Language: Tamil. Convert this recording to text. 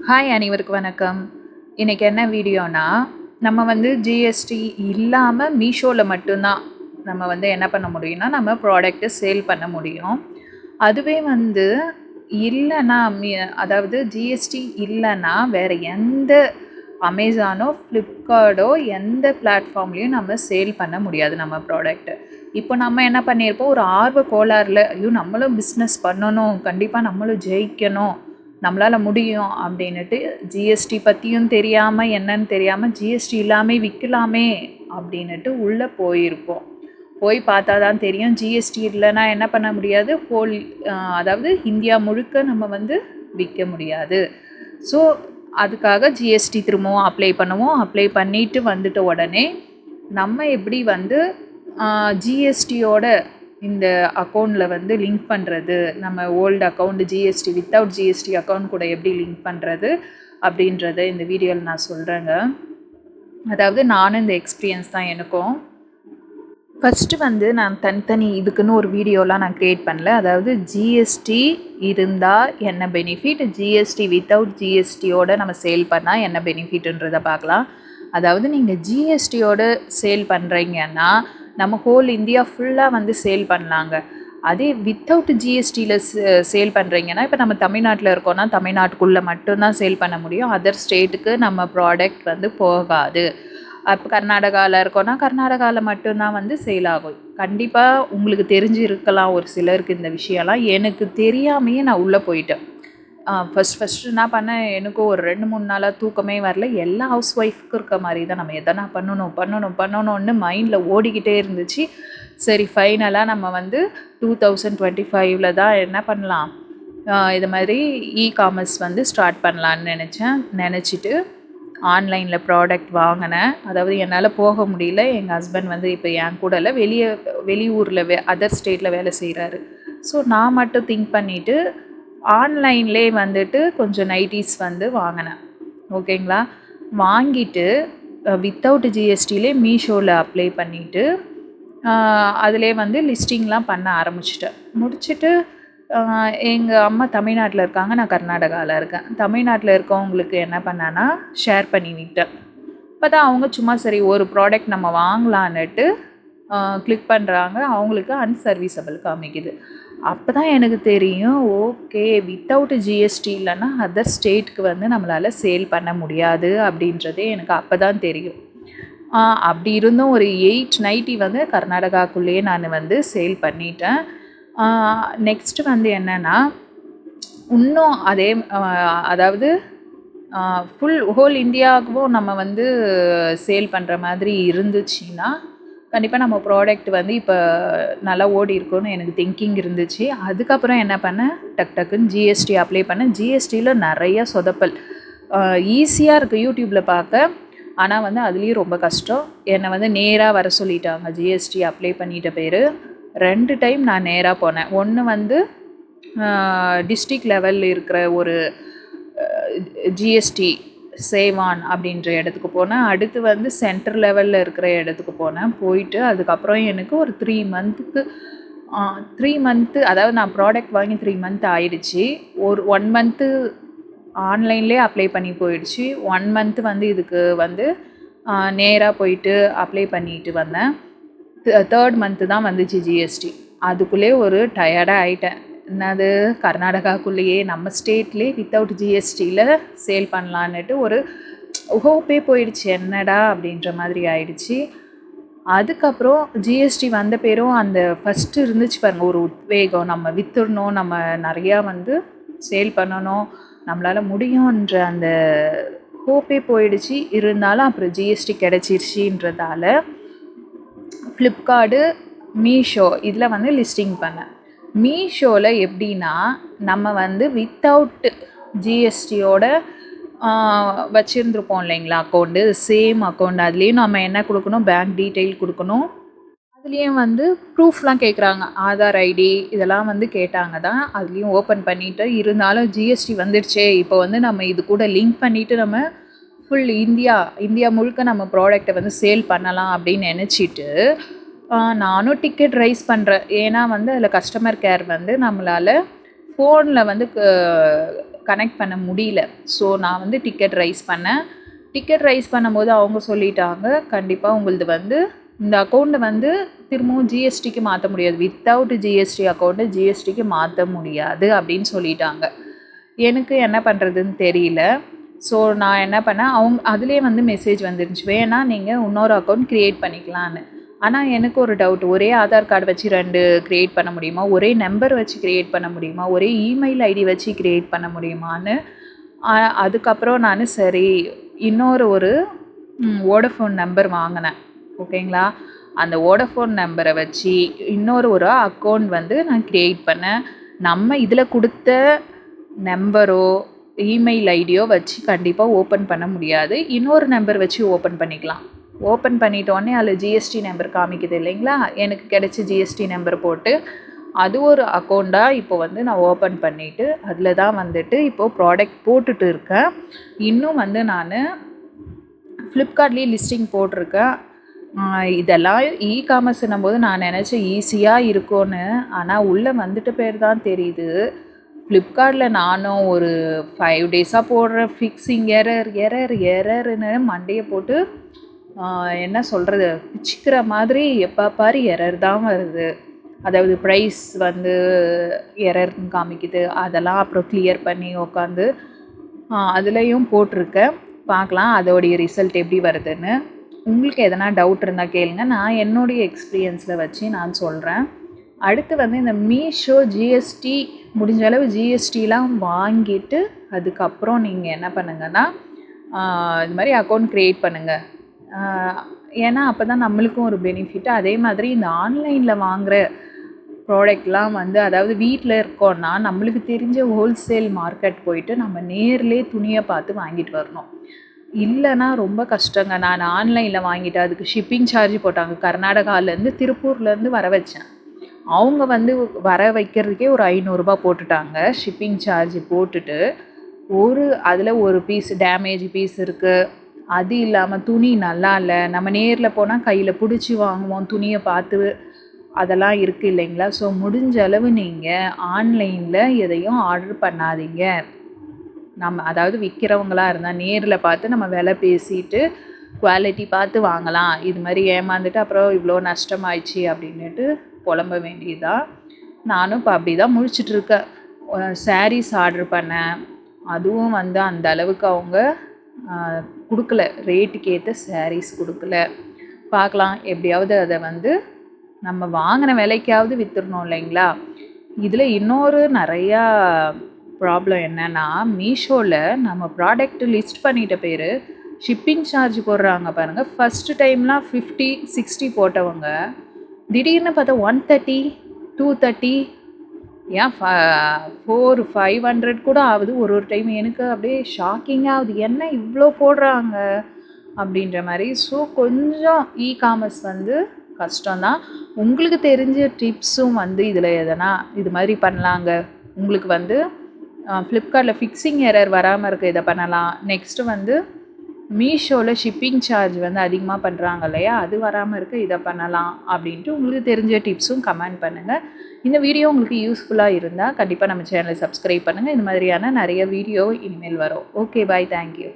ஹாய் அனைவருக்கும் வணக்கம். இன்றைக்கி என்ன வீடியோனா, நம்ம வந்து ஜிஎஸ்டி இல்லாமல் மீஷோவில் மட்டும்தான் நம்ம வந்து என்ன பண்ண முடியும்னா, நம்ம ப்ராடக்ட்டை சேல் பண்ண முடியும். அதுவே வந்து இல்லைன்னா அதாவது ஜிஎஸ்டி இல்லைன்னா வேறு எந்த அமேசானோ, ஃப்ளிப்கார்ட்டோ எந்த பிளாட்ஃபார்ம்லேயும் நம்ம சேல் பண்ண முடியாது நம்ம ப்ராடக்ட்டை. இப்போ நம்ம என்ன பண்ணியிருப்போம், ஒரு ஆர்வ கோளாறுல ஐயோ நம்மளும் பிஸ்னஸ் பண்ணணும், கண்டிப்பாக நம்மளும் ஜெயிக்கணும், நம்மளால் முடியும் அப்படின்னுட்டு ஜிஎஸ்டி பற்றியும் தெரியாமல் என்னன்னு தெரியாமல் ஜிஎஸ்டி இல்லாமல் விற்கலாமே அப்படின்னுட்டு உள்ளே போயிருப்போம். போய் பார்த்தா தான் தெரியும் ஜிஎஸ்டி இல்லைன்னா என்ன பண்ண முடியாது, அதாவது இந்தியா முழுக்க நம்ம வந்து விற்க முடியாது. ஸோ அதுக்காக ஜிஎஸ்டி திரும்பவும் அப்ளை பண்ணுவோம். அப்ளை பண்ணிவிட்டு வந்துட்ட உடனே நம்ம எப்படி வந்து ஜிஎஸ்டியோட இந்த அக்கௌண்ட்டில் வந்து லிங்க் பண்ணுறது, நம்ம old account GST without GST account கூட எப்படி லிங்க் பண்ணுறது அப்படின்றத இந்த வீடியோவில் நான் சொல்கிறேங்க. அதாவது நானும் இந்த எக்ஸ்பீரியன்ஸ் தான் எனக்கும். ஃபஸ்ட்டு வந்து நான் தனித்தனி இதுக்குன்னு ஒரு வீடியோலாம் நான் க்ரியேட் பண்ணல. அதாவது ஜிஎஸ்டி இருந்தால் என்ன பெனிஃபிட், ஜிஎஸ்டி வித்தவுட் ஜிஎஸ்டியோடு நம்ம சேல் பண்ணால் என்ன பெனிஃபிட்டுன்றதை பார்க்கலாம். அதாவது நீங்கள் ஜிஎஸ்டியோட சேல் பண்ணுறீங்கன்னா நம்ம ஹோல் இந்தியா ஃபுல்லாக வந்து சேல் பண்ணலாங்க. அதே வித்தவுட் ஜிஎஸ்டியில் சேல் பண்ணுறீங்கன்னா, இப்போ நம்ம தமிழ்நாட்டில் இருக்கோன்னா தமிழ்நாட்டுக்குள்ளே மட்டும்தான் சேல் பண்ண முடியும். அதர் ஸ்டேட்டுக்கு நம்ம ப்ராடக்ட் வந்து போகாது. அப்போ கர்நாடகாவில் இருக்கோன்னா கர்நாடகாவில் மட்டும்தான் வந்து சேல் ஆகும். கண்டிப்பாக உங்களுக்கு தெரிஞ்சிருக்கலாம் ஒரு சிலருக்கு இந்த விஷயம்லாம். எனக்கு தெரியாமையே நான் உள்ளே போயிட்டேன். ஃபஸ்ட்டு என்ன பண்ணேன், எனக்கும் ஒரு 2-3 நாளாக தூக்கமே வரல. எல்லா ஹவுஸ் ஒய்ஃப்க்கும் இருக்க மாதிரி தான், நம்ம எதனா பண்ணணும்னு மைண்டில் ஓடிக்கிட்டே இருந்துச்சு. சரி ஃபைனலாக நம்ம வந்து 2025 தான் என்ன பண்ணலாம், இது மாதிரி காமர்ஸ் வந்து ஸ்டார்ட் பண்ணலான்னு நினச்சிட்டு ஆன்லைனில் ப்ராடக்ட் வாங்கினேன். அதாவது என்னால் போக முடியல. எங்கள் ஹஸ்பண்ட் வந்து இப்போ என் கூட இல்லை, வெளியூரில் அதர் ஸ்டேட்டில் வேலை செய்கிறாரு. ஸோ நான் மட்டும் திங்க் பண்ணிவிட்டு ஆன்லைன்லே வந்துட்டு கொஞ்சம் நைட்டிஸ் வந்து வாங்கினேன். ஓகேங்களா, வாங்கிட்டு வித்தவுட் ஜிஎஸ்டிலே மீஷோவில் அப்ளை பண்ணிவிட்டு அதிலே வந்து லிஸ்டிங்லாம் பண்ண ஆரம்பிச்சிட்டேன். முடிச்சுட்டு எங்கள் அம்மா தமிழ்நாட்டில் இருக்காங்க, நான் கர்நாடகாவில் இருக்கேன். தமிழ்நாட்டில் இருக்கவங்களுக்கு என்ன பண்ணேன்னா ஷேர் பண்ணி விட்டேன். இப்போ தான் அவங்க சும்மா சரி ஒரு ப்ராடக்ட் நம்ம வாங்கலான்னுட்டு கிளிக் பண்ணுறாங்க, அவங்களுக்கு அன்சர்வீசபிள் காமிக்குது. அப்போ தான் எனக்கு தெரியும், ஓகே வித்தவுட் ஜிஎஸ்டி இல்லைன்னா அதர் ஸ்டேட்டுக்கு வந்து நம்மளால் சேல் பண்ண முடியாது அப்படின்றதே எனக்கு அப்போ தான் தெரியும். அப்படி இருந்தும் ஒரு 8 நைட்டி வந்து கர்நாடகாக்குள்ளேயே நான் வந்து சேல் பண்ணிட்டேன். நெக்ஸ்ட்டு வந்து என்னென்னா, இன்னும் அதே அதாவது ஹோல் இந்தியாவுக்கும் நம்ம வந்து சேல் பண்ணுற மாதிரி இருந்துச்சுன்னா கண்டிப்பாக நம்ம ப்ராடக்ட் வந்து இப்போ நல்லா ஓடி இருக்கும்னு எனக்கு திங்கிங் இருந்துச்சு. அதுக்கப்புறம் என்ன பண்ணேன், டக்குன்னு ஜிஎஸ்டி அப்ளை பண்ணேன். ஜிஎஸ்டியில் நிறைய சொதப்பல். ஈஸியாக இருக்குது யூடியூப்பில் பார்க்க, ஆனால் வந்து அதுலேயும் ரொம்ப கஷ்டம். என்னை வந்து நேராக வர சொல்லிட்டாங்க. ஜிஎஸ்டி அப்ளை பண்ணிட்ட பேர் 2 டைம் நான் நேராக போனேன். ஒன்று வந்து டிஸ்ட்ரிக்ட் லெவலில் இருக்கிற ஒரு ஜிஎஸ்டி சேவான் அப்படின்ற இடத்துக்கு போனேன். அடுத்து வந்து சென்டர் லெவலில் இருக்கிற இடத்துக்கு போனேன். போயிட்டு அதுக்கப்புறம் எனக்கு ஒரு 3 மந்த்து அதாவது நான் ப்ராடக்ட் வாங்கி 3 மந்த் ஆயிடுச்சு. ஒரு 1 மந்த்து ஆன்லைன்லேயே அப்ளை பண்ணி போயிடுச்சு. 1 மந்த்து வந்து இதுக்கு வந்து நேராக போயிட்டு அப்ளை பண்ணிட்டு வந்தேன். 3rd மந்த்து தான் வந்துச்சு ஜிஎஸ்டி. அதுக்குள்ளே ஒரு டயர்டாக ஆகிட்டேன். என்னது, கர்நாடகாக்குள்ளேயே நம்ம ஸ்டேட்லேயே வித்தவுட் ஜிஎஸ்டியில் சேல் பண்ணலான்னுட்டு ஒரு ஹோப்பே போயிடுச்சு. என்னடா அப்படின்ற மாதிரி ஆயிடுச்சு. அதுக்கப்புறம் ஜிஎஸ்டி வந்த பேரும் அந்த ஃபஸ்ட்டு இருந்துச்சு பாருங்கள் ஒரு உத்வேகம், நம்ம விற்றுடணும், நம்ம நிறையா வந்து சேல் பண்ணணும், நம்மளால் முடியுன்ற அந்த ஹோப்பே போயிடுச்சு. இருந்தாலும் அப்புறம் ஜிஎஸ்டி கிடச்சிருச்சின்றதால ஃப்ளிப்கார்ட்டு, மீஷோ இதில் வந்து லிஸ்டிங் பண்ணேன். மீஷோவில் எப்படின்னா, நம்ம வந்து வித்தவுட் ஜிஎஸ்டியோட வச்சுருந்துருப்போம் இல்லைங்களா அக்கௌண்ட்டு, சேம் அக்கௌண்ட். அதுலேயும் நம்ம என்ன கொடுக்கணும், பேங்க் டீட்டெயில் கொடுக்கணும். அதுலேயும் வந்து ப்ரூஃப்லாம் கேட்குறாங்க, ஆதார் ஐடி இதெல்லாம் வந்து கேட்டாங்க தான். அதுலேயும் ஓப்பன் பண்ணிவிட்டு, இருந்தாலும் ஜிஎஸ்டி வந்துடுச்சே, இப்போ வந்து நம்ம இது கூட லிங்க் பண்ணிவிட்டு நம்ம ஃபுல் இந்தியா முழுக்க நம்ம ப்ராடக்டை வந்து சேல் பண்ணலாம் அப்படின்னு நினச்சிட்டு நானும் டிக்கெட் ரைஸ் பண்ணுறேன். ஏன்னா வந்து அதில் கஸ்டமர் கேர் வந்து நம்மளால் ஃபோனில் வந்து கனெக்ட் பண்ண முடியல. ஸோ நான் வந்து டிக்கெட் ரைஸ் பண்ணேன். டிக்கெட் ரைஸ் பண்ணும்போது அவங்க சொல்லிட்டாங்க, கண்டிப்பாக உங்களது வந்து இந்த அக்கௌண்ட்டை வந்து திரும்பவும் ஜிஎஸ்டிக்கு மாற்ற முடியாது. வித்தவுட் ஜிஎஸ்டி அக்கௌண்ட்டு ஜிஎஸ்டிக்கு மாற்ற முடியாது அப்படின்னு சொல்லிட்டாங்க. எனக்கு என்ன பண்ணுறதுன்னு தெரியல. ஸோ நான் என்ன பண்ணேன், அவங்க அதிலே வந்து மெசேஜ் வந்துருந்துச்சு, வேணா நீங்கள் இன்னொரு அக்கௌண்ட் க்ரியேட் பண்ணிக்கலான்னு. ஆனால் எனக்கு ஒரு டவுட், ஒரே ஆதார் கார்டு வச்சு 2 க்ரியேட் பண்ண முடியுமா? ஒரே நம்பர் வச்சு க்ரியேட் பண்ண முடியுமா? ஒரே இமெயில் ஐடி வச்சு க்ரியேட் பண்ண முடியுமான்னு அதுக்கப்புறம் நான் சரி இன்னொரு ஒரு வோடஃபோன் நம்பர் வாங்கினேன். ஓகேங்களா? அந்த வோடஃபோன் நம்பரை வச்சு இன்னொரு ஒரு அக்கௌண்ட் வந்து நான் க்ரியேட் பண்ணேன். நம்ம இதில் கொடுத்த நம்பரோ இமெயில் ஐடியோ வச்சு கண்டிப்பாக ஓப்பன் பண்ண முடியாது. இன்னொரு நம்பர் வச்சு ஓப்பன் பண்ணிக்கலாம். ஓப்பன் பண்ணிட்டோடனே அதில் ஜிஎஸ்டி நம்பர் காமிக்குது இல்லைங்களா? எனக்கு கிடைச்ச ஜிஎஸ்டி நம்பர் போட்டு அது ஒரு அக்கௌண்ட்டாக இப்போ வந்து நான் ஓப்பன் பண்ணிவிட்டு அதில் தான் வந்துட்டு இப்போது ப்ராடக்ட் போட்டுட்டு இருக்கேன். இன்னும் வந்து நான் ஃப்ளிப்கார்ட்லேயே லிஸ்டிங் போட்டிருக்கேன். இதெல்லாம் காமர்ஸ்ன்னும் போது நான் நினச்சேன் ஈஸியாக இருக்கும்னு. ஆனால் உள்ளே வந்துட்ட பேர் தான் தெரியுது. ஃப்ளிப்கார்ட்டில் நானும் ஒரு 5 டேஸாக போடுற ஃபிக்ஸிங் எரர்னு மண்டையை போட்டு என்ன சொல்கிறது, பிச்சுக்கிற மாதிரி எப்போ பாரு எரர் தான் வருது. அதாவது ப்ரைஸ் வந்து எரர்னு காமிக்குது. அதெல்லாம் அப்புறம் கிளியர் பண்ணி உட்காந்து அதுலேயும் போட்டிருக்கேன். பார்க்கலாம் அதோடைய ரிசல்ட் எப்படி வருதுன்னு. உங்களுக்கு எதனா டவுட் இருந்தால் கேளுங்க. நான் என்னுடைய எக்ஸ்பீரியன்ஸில் வச்சு நான் சொல்கிறேன். அடுத்து வந்து இந்த மீஷோ ஜிஎஸ்டி முடிஞ்ச அளவு ஜிஎஸ்டிலாம் வாங்கிட்டு அதுக்கப்புறம் நீங்கள் என்ன பண்ணுங்கன்னா இது மாதிரி அக்கௌண்ட் க்ரியேட் பண்ணுங்கள். ஏன்னா அப்போ தான் நம்மளுக்கும் ஒரு பெனிஃபிட். அதே மாதிரி இந்த ஆன்லைனில் வாங்குகிற ப்ராடக்ட்லாம் வந்து அதாவது வீட்டில் இருக்கோன்னா நம்மளுக்கு தெரிஞ்ச ஹோல்சேல் மார்க்கெட் போயிட்டு நம்ம நேர்லேயே துணியை பார்த்து வாங்கிட்டு வரணும். இல்லைன்னா ரொம்ப கஷ்டங்க. நான் ஆன்லைனில் வாங்கிட்டு அதுக்கு ஷிப்பிங் சார்ஜ் போட்டாங்க. கர்நாடகாவிலேருந்து திருப்பூர்லேருந்து வர வச்சேன். அவங்க வந்து வர வைக்கிறதுக்கே ஒரு 500 ரூபா போட்டுட்டாங்க. ஷிப்பிங் சார்ஜ் போட்டுட்டு அதில் ஒரு பீஸ் டேமேஜ் பீஸ் இருக்குது. அது இல்லாமல் துணி நல்லா இல்லை. நம்ம நேரில் போனால் கையில் பிடிச்சி வாங்குவோம், துணியை பார்த்து அதெல்லாம் இருக்குது இல்லைங்களா? ஸோ முடிஞ்ச அளவு நீங்கள் ஆன்லைனில் எதையும் ஆர்டர் பண்ணாதீங்க. நம்ம அதாவது விற்கிறவங்களாக இருந்தால் நேரில் பார்த்து நம்ம விலை பேசிட்டு குவாலிட்டி பார்த்து வாங்கலாம். இது மாதிரி ஏமாந்துட்டு அப்புறம் இவ்வளோ நஷ்டமாயிடுச்சு அப்படின்னுட்டு புலம்ப வேண்டியதாக. நானும் இப்போ அப்படி தான் முழிச்சிட்ருக்கேன். சாரீஸ் ஆர்டர் பண்ணேன். அதுவும் வந்து அந்த அளவுக்கு அவங்க கொடுக்கல, ரேட்டுக்கு ஏற்ற சாரீஸ் கொடுக்கல. பார்க்கலாம், எப்படியாவது அதை வந்து நம்ம வாங்கின விலைக்காவது விற்றுடணும் இல்லைங்களா? இதில் இன்னொரு நிறையா ப்ராப்ளம் என்னென்னா, மீஷோவில் நம்ம ப்ராடக்ட் லிஸ்ட் பண்ணிட்ட பேர் ஷிப்பிங் சார்ஜ் போடுறாங்க பாருங்கள். ஃபஸ்ட்டு டைம்லாம் 50, 60 போட்டவங்க திடீர்னு பார்த்தா 130, 230, ஏன் 400, 500 கூட ஆகுது ஒரு டைம். எனக்கு அப்படியே ஷாக்கிங்காக ஆகுது, என்ன இவ்வளோ போடுறாங்க அப்படின்ற மாதிரி. ஸோ கொஞ்சம் காமர்ஸ் வந்து கஷ்டம்தான். உங்களுக்கு தெரிஞ்ச டிப்ஸும் வந்து இதில் எதனா இது மாதிரி பண்ணலாங்க. உங்களுக்கு வந்து ஃப்ளிப்கார்ட்டில் ஃபிக்ஸிங் எரர் வராமல் இருக்க இதை பண்ணலாம். நெக்ஸ்ட்டு வந்து மீஷோவில் ஷிப்பிங் சார்ஜ் வந்து அதிகமாக பண்ணுறாங்க இல்லையா, அது வராமல் இருக்க இதை பண்ணலாம் அப்படின்ட்டு உங்களுக்கு தெரிஞ்ச டிப்ஸும் கமெண்ட் பண்ணுங்கள். இந்த வீடியோ உங்களுக்கு யூஸ்ஃபுல்லாக இருந்தால் கண்டிப்பாக நம்ம சேனலை சப்ஸ்கிரைப் பண்ணுங்கள். இது மாதிரியான நிறைய வீடியோ இனிமேல் வரும். ஓகே, பாய், தேங்க்யூ.